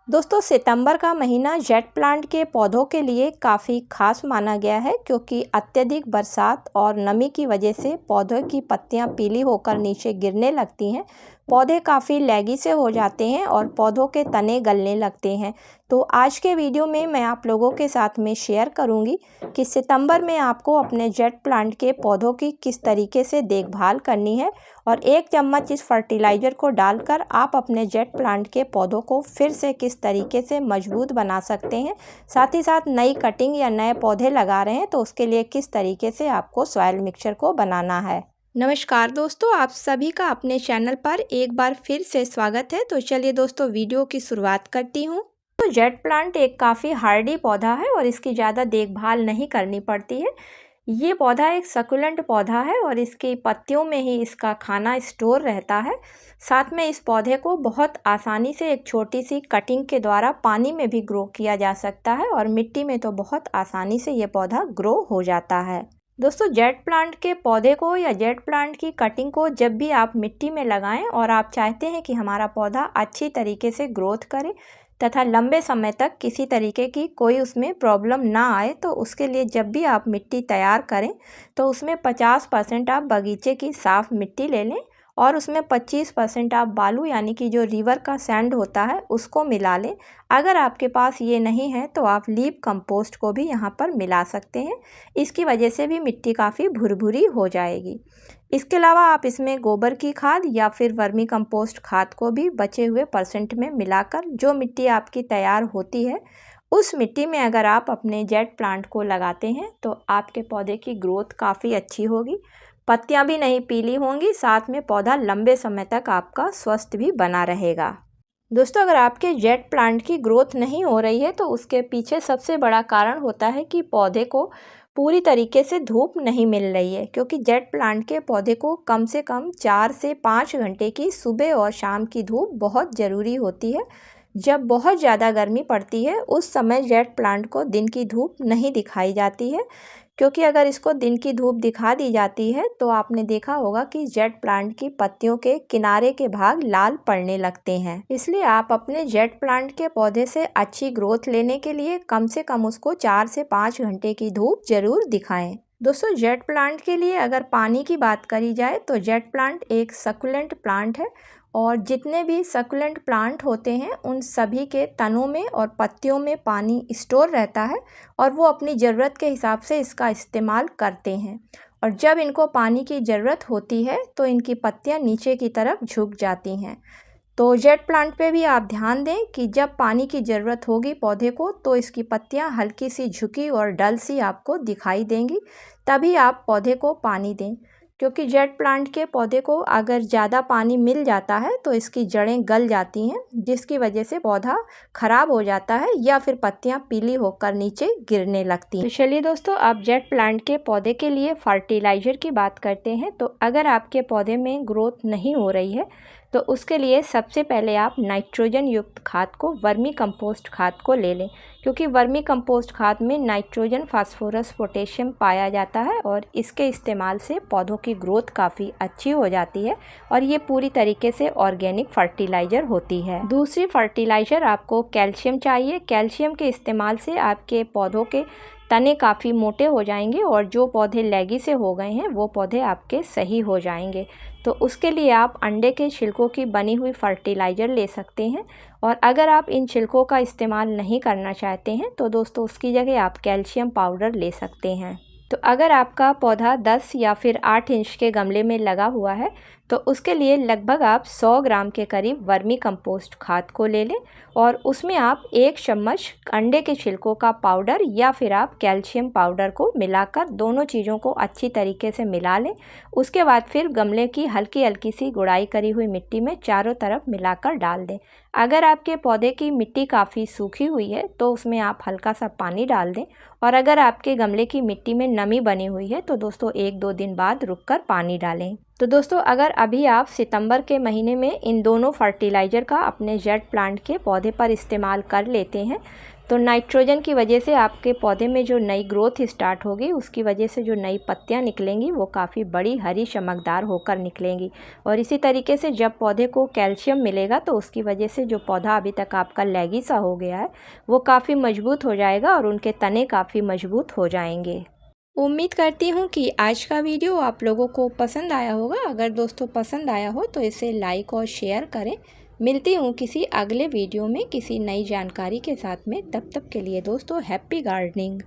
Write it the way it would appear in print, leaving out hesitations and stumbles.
दोस्तों सितंबर का महीना जेट प्लांट के पौधों के लिए काफ़ी खास माना गया है क्योंकि अत्यधिक बरसात और नमी की वजह से पौधों की पत्तियां पीली होकर नीचे गिरने लगती हैं। पौधे काफ़ी लैगी से हो जाते हैं और पौधों के तने गलने लगते हैं। तो आज के वीडियो में मैं आप लोगों के साथ में शेयर करूंगी कि सितंबर में आपको अपने जेट प्लांट के पौधों की किस तरीके से देखभाल करनी है और 1 चम्मच इस फर्टिलाइज़र को डालकर आप अपने जेट प्लांट के पौधों को फिर से किस तरीके से मजबूत बना सकते हैं। साथ ही साथ नई कटिंग या नए पौधे लगा रहे हैं तो उसके लिए किस तरीके से आपको सॉइल मिक्सचर को बनाना है। नमस्कार दोस्तों, आप सभी का अपने चैनल पर एक बार फिर से स्वागत है। तो चलिए दोस्तों वीडियो की शुरुआत करती हूँ। तो जेट प्लांट एक काफ़ी हार्डी पौधा है और इसकी ज़्यादा देखभाल नहीं करनी पड़ती है। ये पौधा एक सकुलेंट पौधा है और इसकी पत्तियों में ही इसका खाना स्टोर रहता है। साथ में इस पौधे को बहुत आसानी से एक छोटी सी कटिंग के द्वारा पानी में भी ग्रो किया जा सकता है और मिट्टी में तो बहुत आसानी से ये पौधा ग्रो हो जाता है। दोस्तों जेट प्लांट के पौधे को या जेट प्लांट की कटिंग को जब भी आप मिट्टी में लगाएं और आप चाहते हैं कि हमारा पौधा अच्छी तरीके से ग्रोथ करे तथा लंबे समय तक किसी तरीके की कोई उसमें प्रॉब्लम ना आए, तो उसके लिए जब भी आप मिट्टी तैयार करें तो उसमें 50% आप बगीचे की साफ़ मिट्टी ले लें और उसमें 25% आप बालू यानी कि जो रिवर का सैंड होता है उसको मिला लें। अगर आपके पास ये नहीं है तो आप लीप कंपोस्ट को भी यहाँ पर मिला सकते हैं। इसकी वजह से भी मिट्टी काफ़ी भुरभुरी हो जाएगी। इसके अलावा आप इसमें गोबर की खाद या फिर वर्मी कंपोस्ट खाद को भी बचे हुए परसेंट में मिलाकर जो मिट्टी आपकी तैयार होती है उस मिट्टी में अगर आप अपने जेट प्लांट को लगाते हैं तो आपके पौधे की ग्रोथ काफ़ी अच्छी होगी, पत्तियां भी नहीं पीली होंगी, साथ में पौधा लंबे समय तक आपका स्वस्थ भी बना रहेगा। दोस्तों अगर आपके जेट प्लांट की ग्रोथ नहीं हो रही है तो उसके पीछे सबसे बड़ा कारण होता है कि पौधे को पूरी तरीके से धूप नहीं मिल रही है, क्योंकि जेट प्लांट के पौधे को कम से कम 4 से 5 घंटे की सुबह और शाम की धूप बहुत ज़रूरी होती है। जब बहुत ज़्यादा गर्मी पड़ती है उस समय जेट प्लांट को दिन की धूप नहीं दिखाई जाती है, क्योंकि अगर इसको दिन की धूप दिखा दी जाती है तो आपने देखा होगा कि जेट प्लांट की पत्तियों के किनारे के भाग लाल पड़ने लगते हैं। इसलिए आप अपने जेट प्लांट के पौधे से अच्छी ग्रोथ लेने के लिए कम से कम उसको 4 से 5 घंटे की धूप जरूर दिखाएं। दोस्तों जेट प्लांट के लिए अगर पानी की बात करी जाए तो जेट प्लांट एक सकुलेंट प्लांट है और जितने भी सकुलेंट प्लांट होते हैं उन सभी के तनों में और पत्तियों में पानी स्टोर रहता है और वो अपनी ज़रूरत के हिसाब से इसका इस्तेमाल करते हैं। और जब इनको पानी की ज़रूरत होती है तो इनकी पत्तियां नीचे की तरफ झुक जाती हैं। तो जेट प्लांट पे भी आप ध्यान दें कि जब पानी की ज़रूरत होगी पौधे को तो इसकी पत्तियां हल्की सी झुकी और डल सी आपको दिखाई देंगी, तभी आप पौधे को पानी दें। क्योंकि जेट प्लांट के पौधे को अगर ज़्यादा पानी मिल जाता है तो इसकी जड़ें गल जाती हैं, जिसकी वजह से पौधा ख़राब हो जाता है या फिर पत्तियां पीली होकर नीचे गिरने लगती हैं। तो चलिए दोस्तों अब जेट प्लांट के पौधे के लिए फर्टिलाइज़र की बात करते हैं। तो अगर आपके पौधे में ग्रोथ नहीं हो रही है तो उसके लिए सबसे पहले आप नाइट्रोजन युक्त खाद को वर्मी कंपोस्ट खाद को ले लें, क्योंकि वर्मी कंपोस्ट खाद में नाइट्रोजन, फास्फोरस, पोटेशियम पाया जाता है और इसके इस्तेमाल से पौधों की ग्रोथ काफ़ी अच्छी हो जाती है और ये पूरी तरीके से ऑर्गेनिक फर्टिलाइज़र होती है। दूसरी फर्टिलाइज़र आपको कैल्शियम चाहिए। कैल्शियम के इस्तेमाल से आपके पौधों के तने काफ़ी मोटे हो जाएंगे और जो पौधे लैगी से हो गए हैं वो पौधे आपके सही हो जाएंगे। तो उसके लिए आप अंडे के छिलकों की बनी हुई फर्टिलाइज़र ले सकते हैं और अगर आप इन छिलकों का इस्तेमाल नहीं करना चाहते हैं तो दोस्तों उसकी जगह आप कैल्शियम पाउडर ले सकते हैं। तो अगर आपका पौधा 10 या फिर 8 इंच के गमले में लगा हुआ है तो उसके लिए लगभग आप 100 ग्राम के करीब वर्मी कंपोस्ट खाद को ले लें और उसमें आप 1 चम्मच अंडे के छिलकों का पाउडर या फिर आप कैल्शियम पाउडर को मिलाकर दोनों चीज़ों को अच्छी तरीके से मिला लें। उसके बाद फिर गमले की हल्की हल्की सी गुड़ाई करी हुई मिट्टी में चारों तरफ मिलाकर डाल दें। अगर आपके पौधे की मिट्टी काफ़ी सूखी हुई है तो उसमें आप हल्का सा पानी डाल दें और अगर आपके गमले की मिट्टी में नमी बनी हुई है तो दोस्तों 1-2 दिन बाद रुककर पानी डालें। तो दोस्तों अगर अभी आप सितंबर के महीने में इन दोनों फर्टिलाइज़र का अपने जेट प्लांट के पौधे पर इस्तेमाल कर लेते हैं तो नाइट्रोजन की वजह से आपके पौधे में जो नई ग्रोथ स्टार्ट होगी, उसकी वजह से जो नई पत्तियां निकलेंगी वो काफ़ी बड़ी हरी चमकदार होकर निकलेंगी। और इसी तरीके से जब पौधे को कैल्शियम मिलेगा तो उसकी वजह से जो पौधा अभी तक आपका लैगी सा हो गया है वो काफ़ी मजबूत हो जाएगा और उनके तने काफ़ी मजबूत हो जाएंगे। उम्मीद करती हूँ कि आज का वीडियो आप लोगों को पसंद आया होगा। अगर दोस्तों पसंद आया हो तो इसे लाइक और शेयर करें। मिलती हूँ किसी अगले वीडियो में किसी नई जानकारी के साथ में। तब तक के लिए दोस्तों हैप्पी गार्डनिंग।